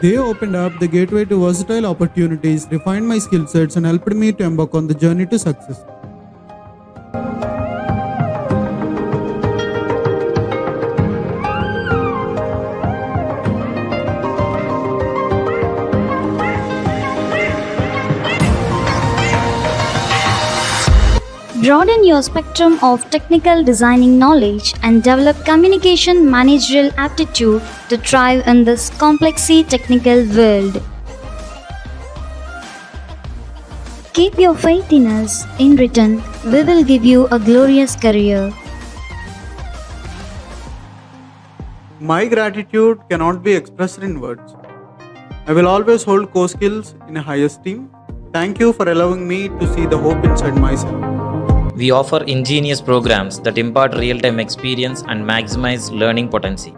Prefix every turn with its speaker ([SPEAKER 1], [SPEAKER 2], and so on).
[SPEAKER 1] They opened up the gateway to versatile opportunities, refined my skill sets, and helped me to embark on the journey to success.
[SPEAKER 2] Broaden your spectrum of technical designing knowledge and develop communication managerial aptitude to thrive in this complexly technical world. Keep your faith in us. In return, we will give you a glorious career.
[SPEAKER 1] My gratitude cannot be expressed in words. I will always hold Coskills in a high esteem. Thank you for allowing me to see the hope inside myself.
[SPEAKER 3] We offer ingenious programs that impart real-time experience and maximize learning potency.